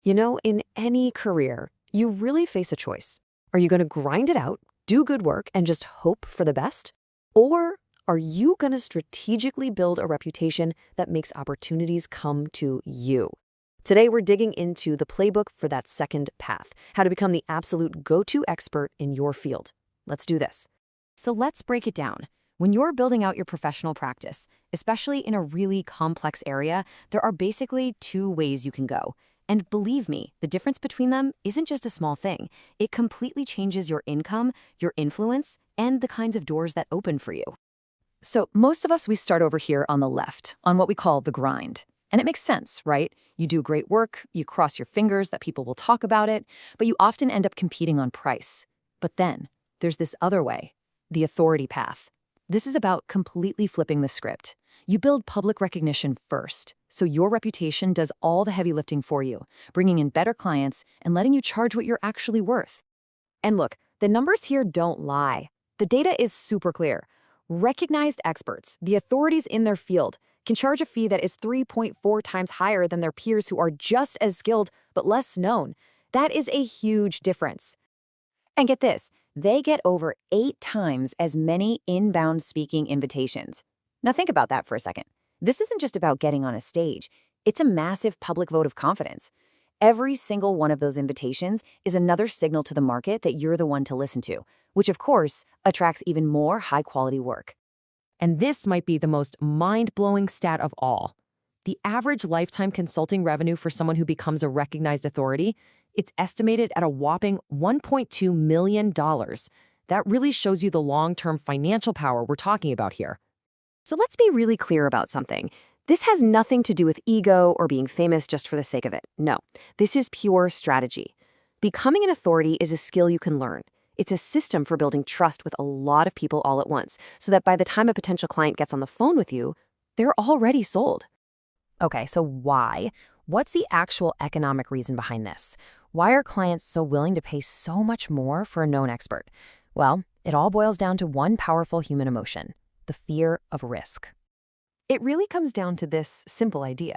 In any career, you really face a choice. Are you going to grind it out, do good work, and just hope for the best? Or are you going to strategically build a reputation that makes opportunities come to you? Today, we're digging into the playbook for that second path, how to become the absolute go-to expert in your field. Let's do this. So let's break it down. When you're building out your professional practice, especially in a really complex area, there are basically two ways you can go. And believe me, the difference between them isn't just a small thing. It completely changes your income, your influence, and the kinds of doors that open for you. So most of us, we start over here on the left, on what we call the grind. And it makes sense, right? You do great work, you cross your fingers that people will talk about it, but you often end up competing on price. But then there's this other way, the authority path. This is about completely flipping the script. You build public recognition first, so your reputation does all the heavy lifting for you, bringing in better clients and letting you charge what you're actually worth. And look, the numbers here don't lie. The data is super clear. Recognized experts, the authorities in their field, can charge a fee that is 3.4 times higher than their peers who are just as skilled but less known. That is a huge difference. And get this, they get over 8 times as many inbound speaking invitations. Now think about that for a second. This isn't just about getting on a stage. It's a massive public vote of confidence. Every single one of those invitations is another signal to the market that you're the one to listen to, which of course attracts even more high-quality work. And this might be the most mind-blowing stat of all. The average lifetime consulting revenue for someone who becomes a recognized authority, it's estimated at a whopping $1.2 million. That really shows you the long-term financial power we're talking about here. So let's be really clear about something. This has nothing to do with ego or being famous just for the sake of it. No, this is pure strategy. Becoming an authority is a skill you can learn. It's a system for building trust with a lot of people all at once, so that by the time a potential client gets on the phone with you, they're already sold. Okay, so why? What's the actual economic reason behind this? Why are clients so willing to pay so much more for a known expert? Well, it all boils down to one powerful human emotion: the fear of risk. It really comes down to this simple idea.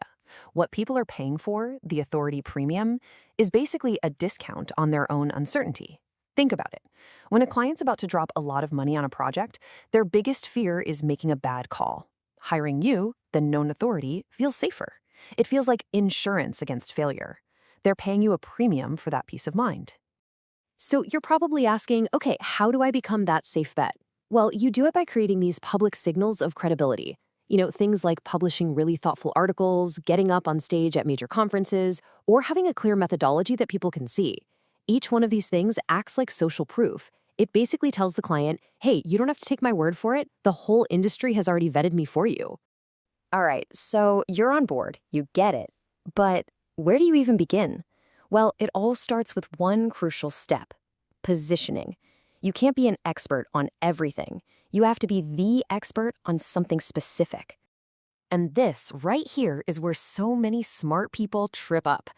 What people are paying for, the authority premium, is basically a discount on their own uncertainty. Think about it. When a client's about to drop a lot of money on a project, their biggest fear is making a bad call. Hiring you, the known authority, feels safer. It feels like insurance against failure. They're paying you a premium for that peace of mind. So you're probably asking, okay, how do I become that safe bet? Well, you do it by creating these public signals of credibility. Things like publishing really thoughtful articles, getting up on stage at major conferences, or having a clear methodology that people can see. Each one of these things acts like social proof. It basically tells the client, hey, you don't have to take my word for it. The whole industry has already vetted me for you. All right, so you're on board. You get it. But where do you even begin? Well, it all starts with one crucial step: positioning. You can't be an expert on everything. You have to be the expert on something specific. And this right here is where so many smart people trip up.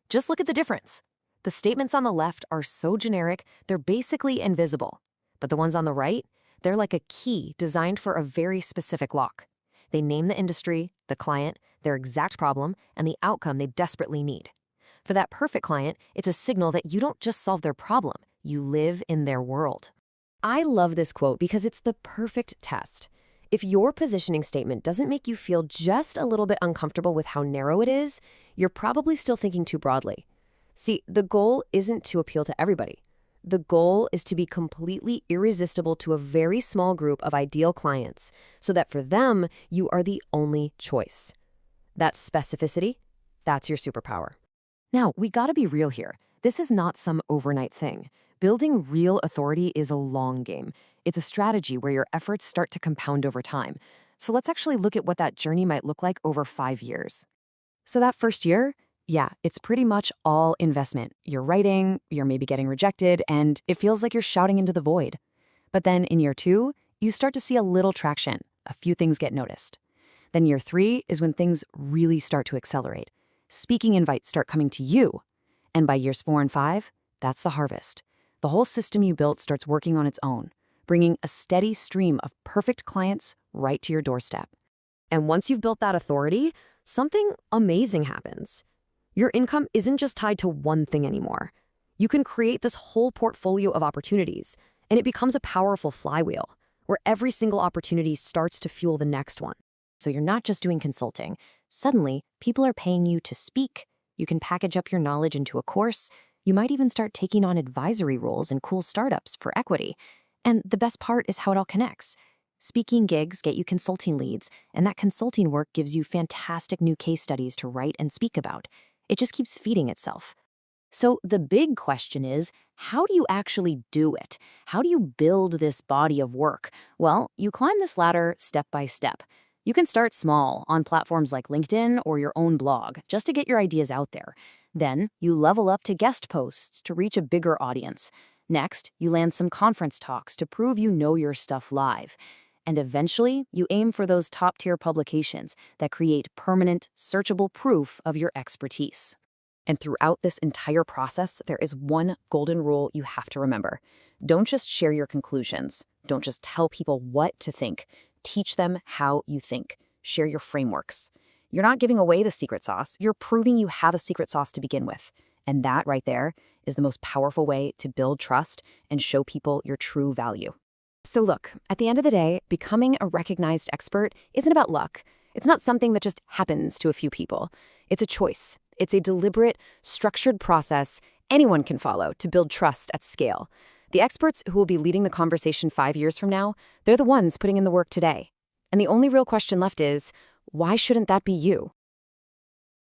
Just look at the difference. The statements on the left are so generic, they're basically invisible. But the ones on the right, they're like a key designed for a very specific lock. They name the industry, the client, their exact problem, and the outcome they desperately need. For that perfect client, it's a signal that you don't just solve their problem, you live in their world. I love this quote because it's the perfect test. If your positioning statement doesn't make you feel just a little bit uncomfortable with how narrow it is, you're probably still thinking too broadly. See, the goal isn't to appeal to everybody. The goal is to be completely irresistible to a very small group of ideal clients, so that for them, you are the only choice. That specificity, that's your superpower. Now, we gotta be real here. This is not some overnight thing. Building real authority is a long game. It's a strategy where your efforts start to compound over time. So let's actually look at what that journey might look like over 5 years. So that first year, yeah, it's pretty much all investment. You're writing, you're maybe getting rejected, and it feels like you're shouting into the void. But then in year 2, you start to see a little traction. A few things get noticed. Then year 3 is when things really start to accelerate. Speaking invites start coming to you. And by years 4 and 5, that's the harvest. The whole system you built starts working on its own, bringing a steady stream of perfect clients right to your doorstep. And once you've built that authority, something amazing happens. Your income isn't just tied to one thing anymore. You can create this whole portfolio of opportunities, and it becomes a powerful flywheel, where every single opportunity starts to fuel the next one. So you're not just doing consulting. Suddenly, people are paying you to speak. You can package up your knowledge into a course. You might even start taking on advisory roles in cool startups for equity. And the best part is how it all connects. Speaking gigs get you consulting leads, and that consulting work gives you fantastic new case studies to write and speak about. It just keeps feeding itself. So the big question is, how do you actually do it? How do you build this body of work? Well, you climb this ladder step by step. You can start small on platforms like LinkedIn or your own blog, just to get your ideas out there. Then you level up to guest posts to reach a bigger audience. Next, you land some conference talks to prove you know your stuff live. And eventually, you aim for those top-tier publications that create permanent, searchable proof of your expertise. And throughout this entire process, there is one golden rule you have to remember. Don't just share your conclusions. Don't just tell people what to think. Teach them how you think. Share your frameworks. You're not giving away the secret sauce. You're proving you have a secret sauce to begin with. And that right there is the most powerful way to build trust and show people your true value. So look, at the end of the day, becoming a recognized expert isn't about luck. It's not something that just happens to a few people. It's a choice. It's a deliberate, structured process anyone can follow to build trust at scale. The experts who will be leading the conversation 5 years from now, they're the ones putting in the work today. And the only real question left is, why shouldn't that be you?